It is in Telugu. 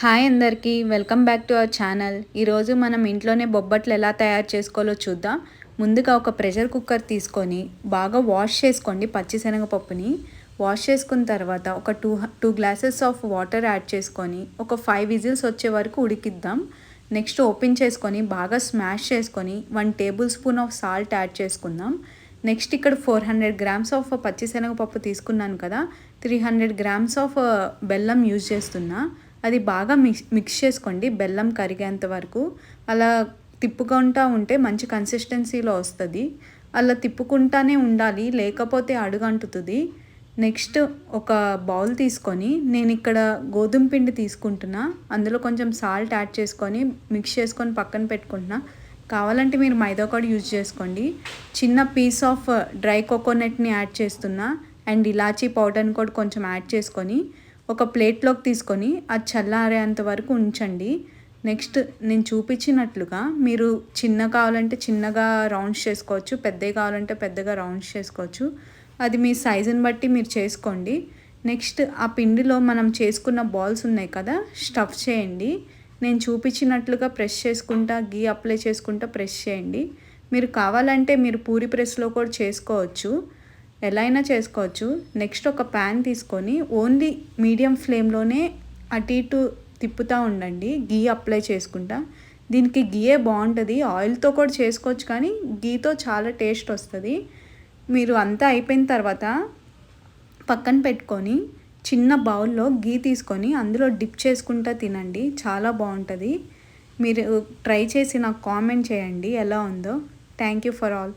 హాయ్ అందరికీ welcome back to our channel. ఈరోజు మనం ఇంట్లోనే బొబ్బట్లు ఎలా తయారు చేసుకోవాలో చూద్దాం. ముందుగా ఒక ప్రెషర్ కుక్కర్ తీసుకొని బాగా వాష్ చేసుకోండి. పచ్చిశనగపప్పుని వాష్ చేసుకున్న తర్వాత ఒక two glasses of water add చేసుకొని ఒక 5 విజిల్స్ వచ్చే వరకు ఉడికిద్దాం. నెక్స్ట్ ఓపెన్ చేసుకొని బాగా స్మాష్ చేసుకొని 1 table spoon of salt add చేసుకుందాం. నెక్స్ట్ ఇక్కడ 400 గ్రామ్స్ ఆఫ్ పచ్చిశనగపప్పు తీసుకున్నాను కదా, 300 గ్రామ్స్ ఆఫ్ బెల్లం యూజ్ చేస్తున్నా. అది బాగా మిక్స్ చేసుకోండి బెల్లం కరిగేంత వరకు. అలా తిప్పుకుంటూ ఉంటే మంచి కన్సిస్టెన్సీలో వస్తుంది. అలా తిప్పుకుంటానే ఉండాలి, లేకపోతే అడుగంటుతుంది. నెక్స్ట్ ఒక బౌల్ తీసుకొని నేను ఇక్కడ గోధుమ పిండి తీసుకుంటున్నా. అందులో కొంచెం సాల్ట్ యాడ్ చేసుకొని మిక్స్ చేసుకొని పక్కన పెట్టుకుంటున్నా. కావాలంటే మీరు మైదా కూడా యూజ్ చేసుకోండి. చిన్న పీస్ ఆఫ్ డ్రై కోకోనట్ని యాడ్ చేస్తున్నా అండ్ ఇలాచీ పౌడర్ని కూడా కొంచెం యాడ్ చేసుకొని ఒక ప్లేట్లోకి తీసుకొని అది చల్లారేంత వరకు ఉంచండి. నెక్స్ట్ నేను చూపించినట్లుగా మీరు కావాలంటే చిన్నగా రౌండ్స్ చేసుకోవచ్చు, పెద్దవి కావాలంటే పెద్దగా రౌండ్స్ చేసుకోవచ్చు. అది మీ సైజుని బట్టి మీరు చేసుకోండి. నెక్స్ట్ ఆ పిండిలో మనం చేసుకున్న బాల్స్ ఉన్నాయి కదా, స్టఫ్ చేయండి. నేను చూపించినట్లుగా ప్రెస్ చేసుకుంటా, గీ అప్లై చేసుకుంటా ప్రెస్ చేయండి. మీరు కావాలంటే మీరు పూరి ప్రెస్లో కూడా చేసుకోవచ్చు, ఎలా అయినా చేసుకోవచ్చు. నెక్స్ట్ ఒక ప్యాన్ తీసుకొని ఓన్లీ మీడియం ఫ్లేమ్లోనే అటు ఇటు తిప్పుతూ ఉండండి, గీ అప్లై చేసుకుంటా. దీనికి గీయే బాగుంటుంది, ఆయిల్తో కూడా చేసుకోవచ్చు కానీ గీతో చాలా టేస్ట్ వస్తుంది. మీరు అంతా అయిపోయిన తర్వాత పక్కన పెట్టుకొని చిన్న బౌల్లో గీ తీసుకొని అందులో డిప్ చేసుకుంటా తినండి, చాలా బాగుంటుంది. మీరు ట్రై చేసి నాకు కామెంట్ చేయండి ఎలా ఉందో. Thank you for all.